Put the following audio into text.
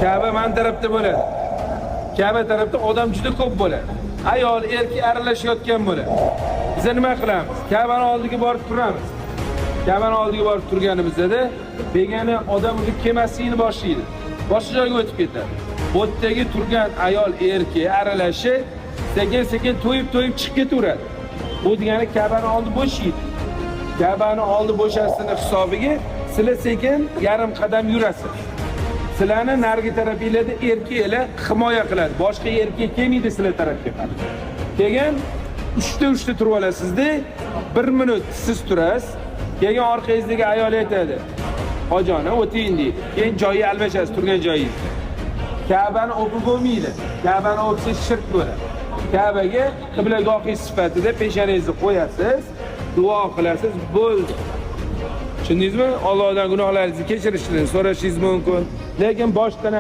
Ka'ba men tarafda bo'ladi. Ka'ba tarafda odam juda ko'p bo'ladi. Ayol, erkak aralashayotgan bo'ladi. Biz nima qilamiz? Ka'bani oldiga borib turamiz. Ka'bani oldiga borib turganimizda begona odam o'zi kemasligini boshlaydi. Boshqa joyga o'tib ketadi. Bu yerdagi turgan ayol, erkak aralashib, sekin-sekin to'yib chiqib ketaveradi. Bu degani Ka'bani oldi bo'shaydi. Ka'bani oldi bo'shasini hisobiga sizlar sekin yarim qadam yurasiz. Sizlarni narigi tarafingizda erkaklar himoya qiladi. Boshqa erkak kelmaydi sizlar tarafga qarab. Keyin uchta turib olasizda, 1 minut siz turasiz. Keyin orqangizdagi ayol aytadi: "Hojonim, o'ting" deydi. Keyin joyi almashasiz turgan joyingizda. Ka'bani o'pib bo'lmaydi. Ka'bani o'psa shirk bo'ladi. Ka'baga qiblagohingiz sifatida peshanangizni qo'yasiz, duo qilasiz, bo'ldi. Tushundingizmi? Allohdan gunohlaringizni kechirishini so'rashingiz mumkin. Lekin boshqa